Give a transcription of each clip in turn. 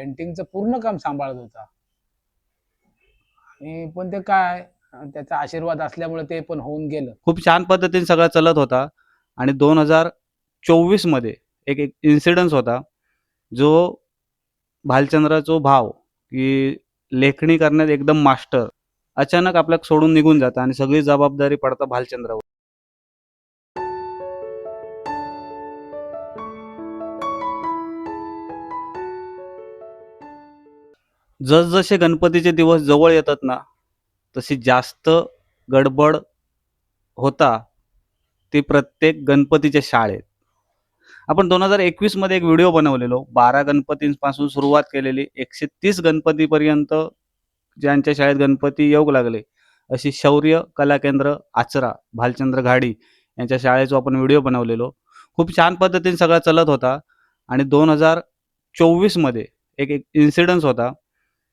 पेंटिंगचं पूर्ण काम सांभाळत होता. आणि पण ते काय त्याचा आशीर्वाद असल्यामुळे ते पण होऊन गेलं. खूप छान पद्धतीने सगळं चालत होता आणि 2024 मध्ये एक एक इन्सिडन्स होता जो भालचंद्राचा भाव की लेखणी करण्यात एकदम मास्टर अचानक आपल्याला सोडून निघून जातं आणि सगळी जबाबदारी पडता भालचंद्रावर. जसजसे गणपतीचे दिवस जवळ येतात ना तशी जास्त गडबड होता ती प्रत्येक गणपतीच्या शाळेत. आपण 2021 मध्ये एक व्हिडिओ बनवलेलो 12 गणपतींपासून सुरुवात केलेली 130 गणपतीपर्यंत ज्यांच्या शाळेत गणपती येऊ लागले अशी शौर्य कला केंद्र आचरा भालचंद्र घाडी यांच्या शाळेचा आपण व्हिडिओ बनवलेलो. खूप छान पद्धतीने सगळा चालत होता आणि 2024 मध्ये एक एक इन्सिडन्स होता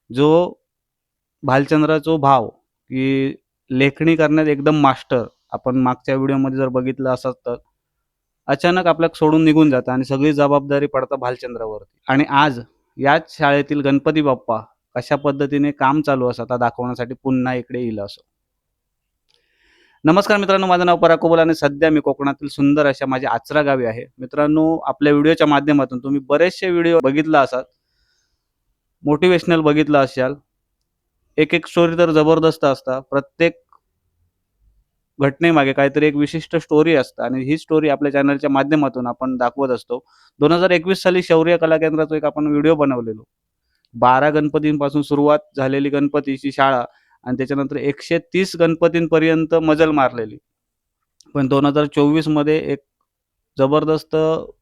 जो भालचंद्राचा भाव की लेखणी करण्यात एकदम मास्टर आपण मागच्या व्हिडिओमध्ये जर बघितलं असत तर अचानक आपल्याला सोडून निघून जातं आणि सगळी जबाबदारी पडता भालचंद्रावरती. आणि आज याच शाळेतील गणपती बाप्पा कशा पद्धतीने काम चालू असतं दाखवण्यासाठी पुन्हा इकडे येईल असो. नमस्कार मित्रांनो, माझं नाव पराग कोबल आणि सध्या मी कोकणातील सुंदर अशा माझ्या आचरा गावी आहे. मित्रांनो, आपल्या व्हिडिओच्या माध्यमातून तुम्ही बरेचसे व्हिडिओ बघितला असाल, मोटिवेशनल बघितलं असाल. एक एक स्टोरी तर जबरदस्त असतात. प्रत्येक घटनेमागे काहीतरी एक विशिष्ट स्टोरी असतं आणि ही स्टोरी आपल्या चॅनलच्या माध्यमातून आपण दाखवत असतो. 2021 साली शौर्य कला केंद्राचा एक आपण व्हिडिओ बनवलेलो. 12 गणपतींपासून सुरुवात झालेली गणपतीची शाळा आणि त्याच्यानंतर 130 गणपतींपर्यंत मजल मारलेली. पण 2024 मध्ये एक जबरदस्त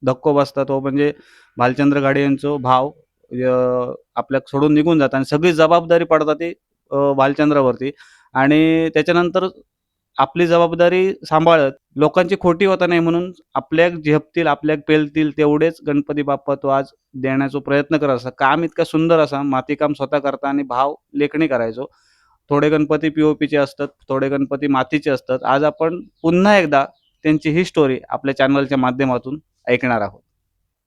धक्को बसता, तो म्हणजे भालचंद्र घाडी यांचा भाव आपल्याला सोडून निघून जातात आणि सगळी जबाबदारी पडतात ती भालचंद्रावरती. आणि त्याच्यानंतर आपली जबाबदारी सांभाळत लोकांची खोटी होता नाही म्हणून आपल्या झेपतील आपल्या पेलतील तेवढेच गणपती बाप्पा तो आज देण्याचा प्रयत्न करत असा. काम इतका सुंदर असा, मातीकाम स्वतः करता आणि भाव लेखणी करायचो. थोडे गणपती पीओपीचे असतात, थोडे गणपती मातीचे असतात. आज आपण पुन्हा एकदा त्यांची ही स्टोरी आपल्या चॅनलच्या माध्यमातून ऐकणार आहोत.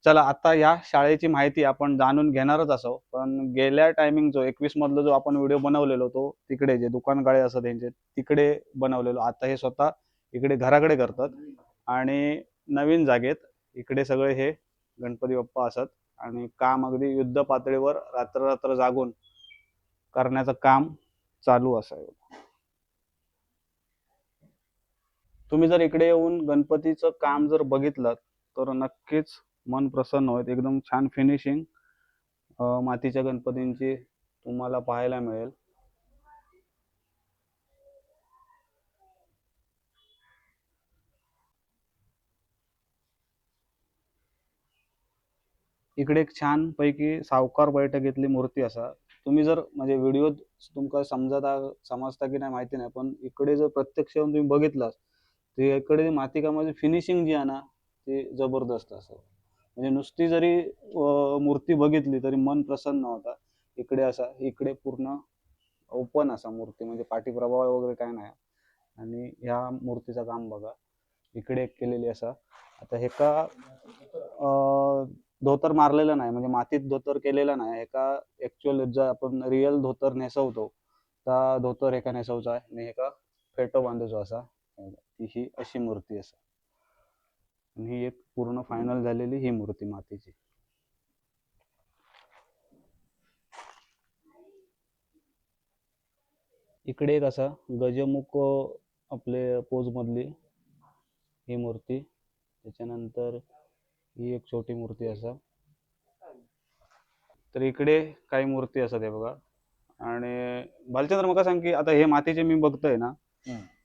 चला, आता या शाळेची माहिती आपण जाणून घेणारच असो. पण गेल्या टायमिंग जो 21 मधला जो आपण व्हिडिओ बनवलेलो तो तिकडे जे दुकान गाळे असतात त्यांचे तिकडे बनवलेलो. आता हे स्वतः इकडे घराकडे करतात आणि नवीन जागेत इकडे सगळे हे गणपती बाप्पा असतात आणि काम अगदी युद्ध पातळीवर रात्र रात्र जागून करण्याचं काम चालू असावं. तुम्ही जर इकडे येऊन गणपतीचं काम जर बघितलं तर नक्कीच मन प्रसन्न होईल. एकदम छान फिनिशिंग मातीच्या गणपतींची तुम्हाला पाहायला मिळेल. इकडे एक छान पैकी सावकार बैठकीतली मूर्ती असा. तुम्ही जर म्हणजे व्हिडिओ तुमका समजता की नाही माहिती नाही, पण इकडे जर प्रत्यक्ष येऊन तुम्ही बघितलं ते इकडे मातीकामाची फिनिशिंग जी आहे ना ती जबरदस्त असं. म्हणजे नुसती जरी मूर्ती बघितली तरी मन प्रसन्न होता. इकडे असा इकडे पूर्ण ओपन असा मूर्ती, म्हणजे पाठी प्रभाव वगैरे काय नाही. आणि ह्या मूर्तीचं काम बघा इकडे एक केलेली असा. आता हे का धोतर मारलेलं नाही, म्हणजे मातीत धोतर केलेलं नाही. एका ऍक्च्युअल जर आपण रिअल धोतर नेसवतो त्या धोतर एका नेसवचा आहे आणि एका फेटो बांधूचा असा. ही अशी मूर्ती असा आणि ही एक पूर्ण फायनल झालेली ही मूर्ती मातीची. इकडे एक असा गजमुख आपले पोज मधली ही मूर्ती. त्याच्यानंतर ही एक छोटी मूर्ती असा. तर इकडे काही मूर्ती असतात हे बघा. आणि भालचंद्र मका सांग की आता हे मातीचे मी बघतोय ना,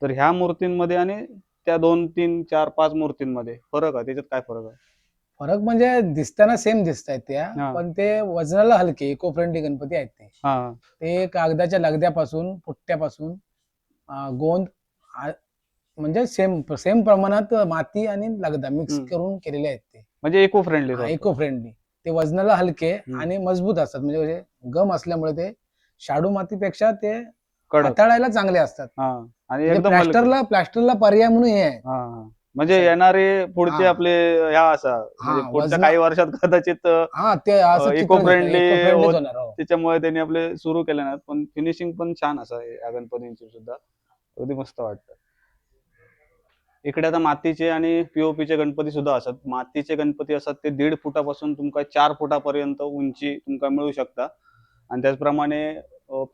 तर ह्या मूर्तींमध्ये आणि त्या 2 3 4 5 मूर्तींमध्ये फरक आहे. त्याच्यात काय फरक आहे? फरक म्हणजे दिसताना सेम दिसतायत त्या, पण ते वजनाला हलके इको फ्रेंडली गणपती आहेत ते. ते कागदाच्या लगद्यापासून पुट्ट्यापासून गोंद म्हणजे सेम सेम प्रमाणात माती आणि लगदा मिक्स करून केलेले आहेत ते. म्हणजे इको फ्रेंडली. Eco friendly. ते वजनाला हलके आणि मजबूत असतात. म्हणजे गम असल्यामुळे ते शाडू मातीपेक्षा ते हाताळायला चांगले असतात. आणि प्लास्टरला पर्याय म्हणून हे आहे. म्हणजे असं. येणारे पुढचे हा. आपले ह्या असा म्हणजे हा, पुढच्या वजन. काही वर्षात कदाचित हा, ते असं इको चित्र फ्रेंडली इको फ्रेंडलीच होणार. हो. त्याच्यामुळे त्यांनी आपले सुरू केले ना, पण फिनिशिंग पण छान असं आहे या गणपतींची सुद्धा, अगदी मस्त वाटतं. इकडे आता मातीचे आणि पीओपीचे गणपती सुद्धा असतात. मातीचे गणपती असतात ते 1.5 फुटापासून तुमका 4 फुटापर्यंत उंची तुमका मिळू शकता आणि त्याचप्रमाणे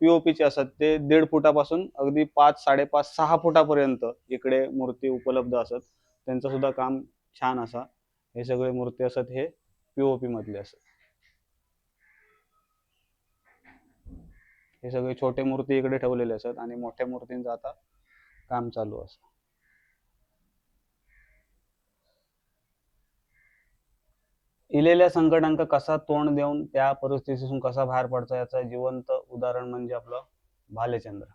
पीओपीचे असतात ते 1.5 फुटापासून अगदी 5, 5.5, 6 फुटापर्यंत इकडे मूर्ती उपलब्ध असतात. त्यांचं सुद्धा काम छान असा. हे सगळे मूर्ती असतात हे पीओपी मधले असतात. हे सगळे छोटे मूर्ती इकडे ठेवलेले असतात आणि मोठ्या मूर्तींचं आता काम चालू असतं. इलेल्या संकटांका कसा तोंड देऊन त्या परिस्थितीतून कसा बाहेर पडता याचं जिवंत उदाहरण म्हणजे आपलं भालेचंद्र.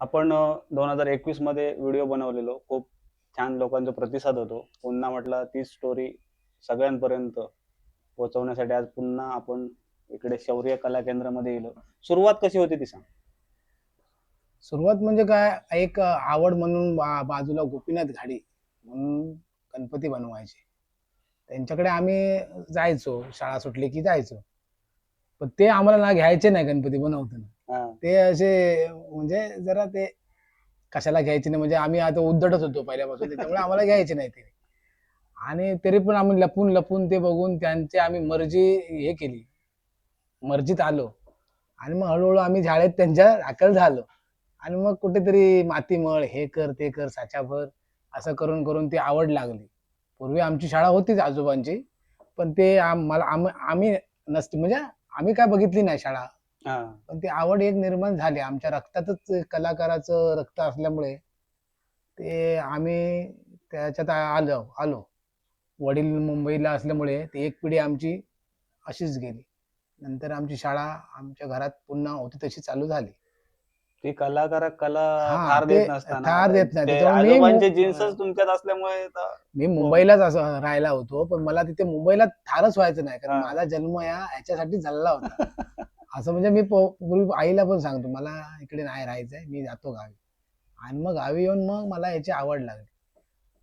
आपण 2021 मध्ये व्हिडिओ बनवलेलो, खूप छान लोकांचा प्रतिसाद होतो. पुन्हा म्हटलं तीच स्टोरी सगळ्यांपर्यंत पोहोचवण्यासाठी आज पुन्हा आपण इकडे शौर्य कला केंद्रामध्ये येलो. सुरुवात कशी होती ती सांग. सुरुवात म्हणजे काय, एक आवड म्हणून बाजूला गोपीनाथ घाडी म्हणून गणपती बनवायचे. त्यांच्याकडे आम्ही जायचो, शाळा सुटली की जायचो. पण ते आम्हाला ना घ्यायचे नाही गणपती बनवताना. ते असे म्हणजे जरा ते कशाला घ्यायचे नाही, म्हणजे आम्ही आता उद्धटच होतो पहिल्यापासून, त्याच्यामुळे आम्हाला घ्यायचे नाही ते. आणि तरी पण आम्ही लपून लपून ते बघून त्यांची आम्ही मर्जी हे केली, मर्जीत आलो. आणि मग हळूहळू आम्ही शाळेत त्यांच्या दाखल झालो. आणि मग कुठेतरी माती मळ, हे कर ते कर, साचा भर, असं करून करून ती आवड लागली. पूर्वी आमची शाळा होतीच आजोबांची, पण ते आम्ही नसते, म्हणजे आम्ही काय बघितली नाही शाळा, पण ती आवड एक निर्माण झाली. आमच्या रक्तातच कलाकाराचं रक्त असल्यामुळे ते आम्ही त्याच्यात आलो आलो. वडील मुंबईला असल्यामुळे ती एक पिढी आमची अशीच गेली. नंतर आमची शाळा आमच्या घरात पुन्हा होती तशी चालू झाली. ती कलाकाराक कला हा, फार ते देत नसताना फार देत नाही, ते त्याच्यामुळे आजोबांचे जीन्सच तुमच्यात असल्यामुळे मी मुंबईलाच असं राहायला होतो, पण मला तिथे मुंबईला फारच व्हायचं नाही, कारण हा. माझा जन्म ह्याच्यासाठी झालेला होता. असं म्हणजे मी पूर्वी आईला पण सांगतो, मला इकडे नाही राहायचंय, मी जातो गावी. आणि मग गावी येऊन मग मला याची आवड लागली.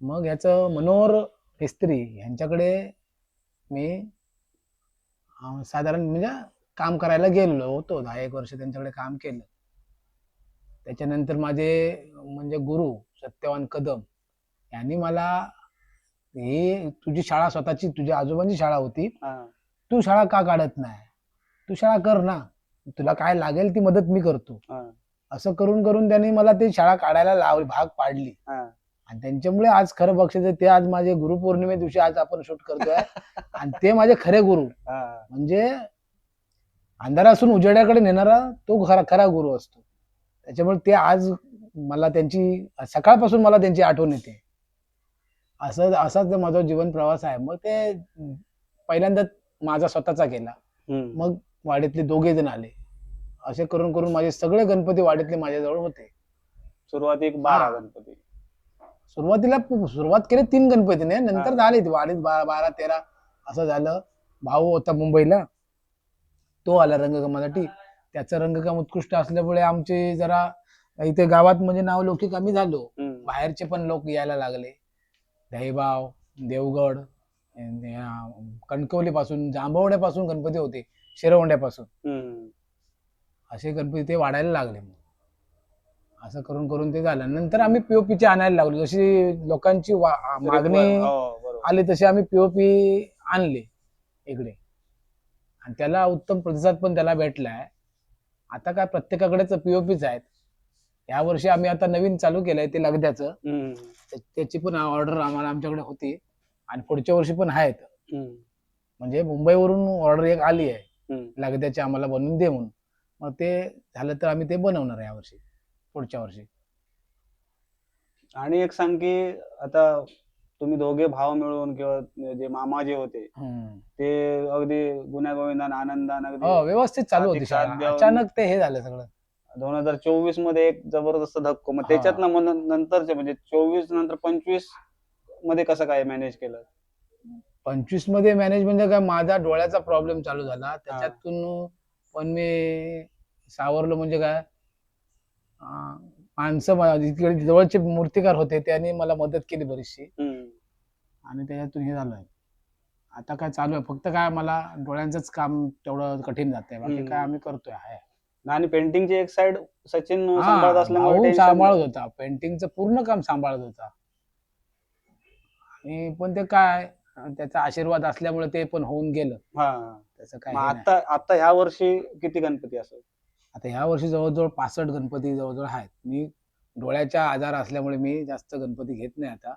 मग ह्याचं मनोहर मिस्त्री यांच्याकडे मी साधारण म्हणजे काम करायला गेलेलो होतो. 10-1 वर्ष त्यांच्याकडे काम केलं. त्याच्यानंतर माझे म्हणजे गुरु सत्यवान कदम यांनी मला, ही तुझी शाळा स्वतःची, तुझ्या आजोबांची शाळा होती, तू शाळा का काढत नाही, तू शाळा कर ना, तुला काय लागेल ती मदत मी करतो. असं करून करून त्यांनी मला ती शाळा काढायला लावली, भाग पाडली. आणि त्यांच्यामुळे आज खरं बक्षीस ते आज माझे गुरुपौर्णिमे दिवशी आज आपण शूट करतोय. आणि ते माझे खरे गुरु, म्हणजे अंधारासून उजेड्याकडे नेणारा तो खरा खरा गुरु असतो. त्याच्यामुळे ते आज मला त्यांची सकाळपासून मला त्यांची आठवण येते. असाच माझा जीवन प्रवास आहे. मग ते पहिल्यांदा माझा स्वतःचा केला, मग वाडीतले 2 जण आले, असे करून करून माझे सगळे गणपती वाडीतले माझ्याजवळ होते. सुरुवाती 12 गणपती. सुरुवात केली 3 गणपतीने, नंतर झाले वाडीत 12-13 असं झालं. भाऊ होता मुंबईला, तो आला रंगकामासाठी. त्याचं रंगकाम उत्कृष्ट असल्यामुळे आमचे जरा इथे गावात म्हणजे नावलौकिक आम्ही झालो. बाहेरचे पण लोक यायला लागले. दहिबाव, देवगड, कणकवली पासून, जांभवड्यापासून गणपती होते, शिरवंड्यापासून, असे गणपती ते वाढायला लागले. असं करून करून ते झालं. नंतर आम्ही पीओपीचे आणायला लागलो. जशी लोकांची मागणी आली तशी आम्ही पीओपी आणले इकडे, आणि त्याला उत्तम प्रतिसाद पण त्याला भेटलाय. आता काय प्रत्येकाकडेच पीओपीच आहेत. या वर्षी आम्ही आता नवीन चालू केलंय ते लगद्याचं, त्याची पण ऑर्डर आम्हाला आमच्याकडे होती, आणि पुढच्या वर्षी पण आहेत. म्हणजे मुंबईवरून ऑर्डर एक आली आहे लगद्याची, आम्हाला बनवून दे म्हणून. मग ते झालं तर आम्ही ते बनवणार या वर्षी, पुढच्या वर्षी. आणि एक सांग की आता तुम्ही दोघे भाव मिळून किंवा जे मामा जे होते ते अगदी गुण्यागोविंदान आनंदान व्यवस्थित चालू होती शाळा. अचानक ते हे झालं सगळं 2024 मध्ये एक जबरदस्त धक्को. मग त्याच्यात नंतरचे म्हणजे 24 नंतर 25 मध्ये कसं काय मॅनेज केलं? 25 मध्ये मॅनेज म्हणजे काय, माझा डोळ्याचा प्रॉब्लेम चालू झाला, त्याच्यातून पण मी सावरलो. म्हणजे काय, माणसं इकडे जवळचे मूर्तिकार होते त्यांनी मला मदत केली बरीचशी, आणि त्याच्यातून हे झालंय. आता काय चालू आहे, फक्त काय मला डोळ्यांचंच काम तेवढं कठीण जातंय, बाकी काय आम्ही करतोय आहे. आणि पेंटिंगची एक साइड सचिन हा, सांभाळत असल्यामुळे भाऊ टेन्शन सांभाळत होता, पेंटिंगचं पूर्ण काम सांभाळत होता. आणि पण ते काय, त्याचा आशीर्वाद असल्यामुळे ते पण होऊन गेलं. त्याचं काय हे नाही. आता ह्या वर्षी किती गणपती असेल? आता ह्या वर्षी जवळजवळ 65 गणपती जवळजवळ आहेत. मी डोळ्याचा आजार असल्यामुळे मी जास्त गणपती घेत नाही आता.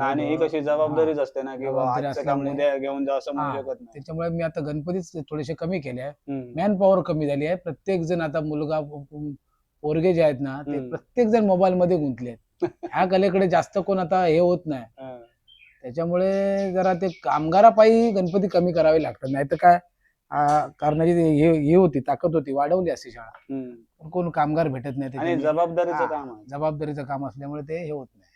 आणि ही कशी जबाबदारीच असते ना, की जबाबदारी आजचं काम असल्यामुळे उद्या घेऊन जा असं म्हणू हा, शकत नाही. त्याच्यामुळे मी आता गणपतीच थोडेसे कमी केले आहे. मॅन पॉवर कमी झाली आहे. प्रत्येक जण आता मुलगा पोरगे जे आहेत ना, ते प्रत्येक जण मोबाईल मध्ये गुंतले आहेत. ह्या कलेकडे जास्त कोण आता हे होत नाही. त्याच्यामुळे जरा ते कामगारापायी गणपती कमी करावे लागतात, नाही तर काय करण्याची हे होती, ताकद होती, वाढवली असती शाळा. पण कोण कामगार भेटत नाही. आणि जबाबदारीचं काम आहे. जबाबदारीचं काम असल्यामुळे ते हे होत नाही.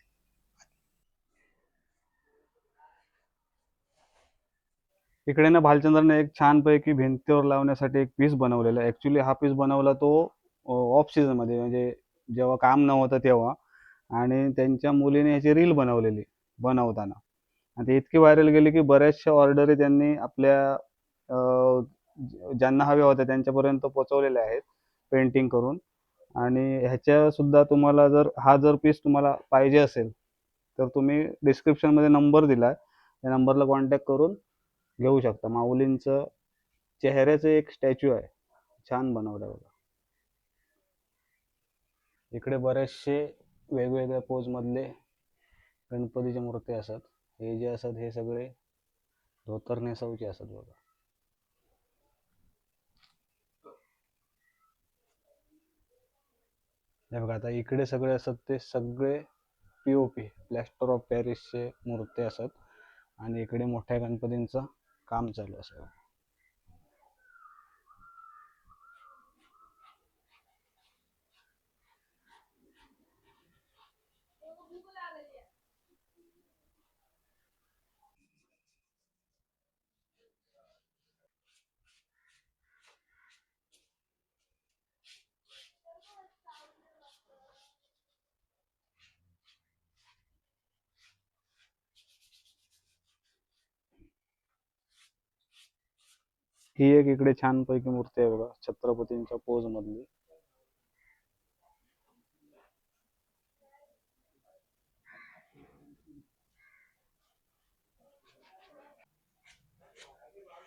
इकडे ना भालचंद्रने एक छानपैकी भिंतीवर लावण्यासाठी एक पीस बनवलेला आहे. ऍक्च्युली हा पीस बनवला तो ऑफ सीझन मध्ये, म्हणजे जेव्हा काम नव्हतं तेव्हा, आणि त्यांच्या मुलीने ह्याची रील बनवलेली बनवताना, आणि ती इतकी व्हायरल गेली की बऱ्याचशा ऑर्डरी त्यांनी आपल्या ज्यांना हव्या होत्या त्यांच्यापर्यंत पोहोचवलेल्या आहेत पेंटिंग करून. आणि ह्याच्या सुद्धा तुम्हाला जर पीस तुम्हाला पाहिजे असेल तर तुम्ही डिस्क्रिप्शन मध्ये नंबर दिलाय, त्या नंबरला कॉन्टॅक्ट करून घेऊ शकता. माऊलींचं चेहऱ्याचं एक स्टॅच्यू आहे, छान बनवलं बघा. इकडे बरेचसे वेगवेगळ्या पोज मधले गणपतीच्या मूर्ती असतात. हे जे असतात हे सगळे धोतर नेसवचे असतात बघा. हे बघा, आता इकडे सगळे असतात ते सगळे पीओपी प्लॅस्टर ऑफ पॅरिसचे मूर्ती असतात, आणि इकडे मोठ्या गणपतींचं काम चालू असतं. ही एक इकडे छानपैकी मूर्ती आहे बघा, छत्रपतींच्या पोज मधली.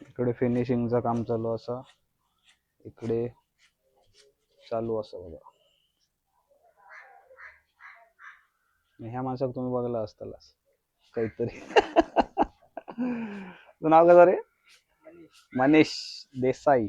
इकडे फिनिशिंगचं काम चालू असं, इकडे चालू असं बघा. ह्या माणसाक तुम्ही बघला असतालाच काहीतरी. तुझं नाव कसं रे? मनीष देसाई.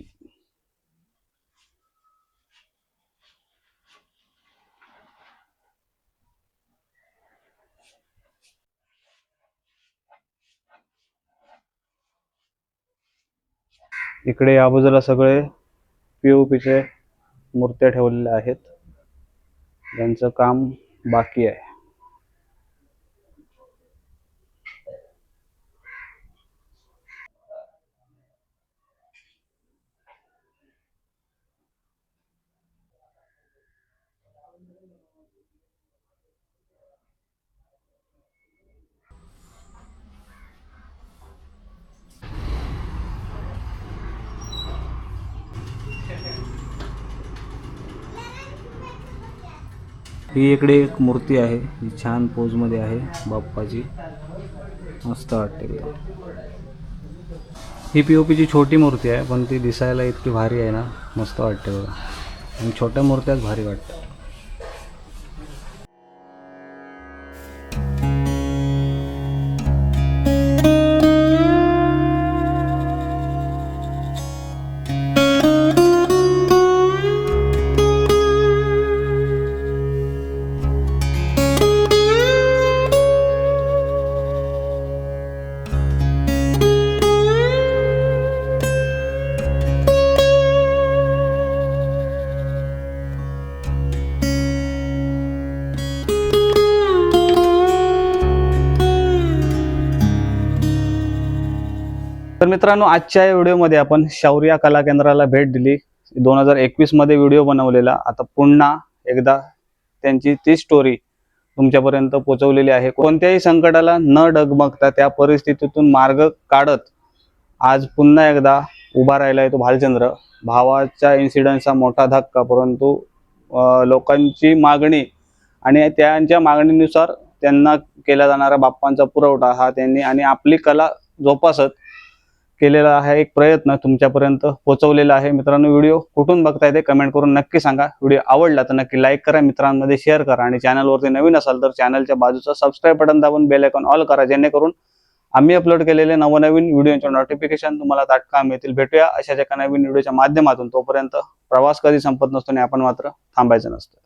इकडे या बाजूला सगळे पीओपीचे मूर्त्या ठेवलेल्या आहेत, ज्यांचं काम बाकी आहे. ही इकडे एक मूर्ती आहे, ही छान पोज मध्ये आहे बाप्पाची, मस्त वाटते. ही पीओपीची छोटी मूर्ती आहे, पण ती दिसायला इतकी भारी आहे ना, मस्त वाटते बघा. आणि छोट्या मूर्त्याच भारी वाटतात. तर मित्रांनो, आजच्या या व्हिडिओमध्ये आपण शौर्य कला केंद्राला भेट दिली. 2021 मध्ये व्हिडिओ बनवलेला, आता पुन्हा एकदा त्यांची ती स्टोरी तुमच्यापर्यंत पोहोचवलेली आहे. कोणत्याही संकटाला न डगमगता त्या परिस्थितीतून मार्ग काढत आज पुन्हा एकदा उभा राहिलाय तो भालचंद्र. भावाच्या इन्सिडेंटचा मोठा धक्का, परंतु लोकांची मागणी आणि त्यांच्या मागणीनुसार त्यांना केला जाणारा बाप्पांचा पुरवठा हा त्यांनी आणि आपली कला जोपासत केलेला आहे एक प्रयत्न तुमच्यापर्यंत पोहोचवलेला आहे. मित्रांनो, व्हिडिओ कुठून बघताय ते कमेंट करून नक्की सांगा. व्हिडिओ आवडला तर नक्की लाईक करा, मित्रांमध्ये शेअर करा आणि चॅनलवरती नवीन असाल तर चॅनलच्या बाजूचा सबस्क्राईब बटन दाबून बेल आयकॉन ऑल करा, जेणेकरून आम्ही अपलोड केलेले नवनवीन व्हिडिओचे नोटिफिकेशन तुम्हाला तात्काळ मिळतील. भेटूया अशाच एका नवीन व्हिडिओच्या माध्यमातून. तोपर्यंत प्रवास कधी संपत नसतो आणि आपण मात्र थांबायचं नसतं.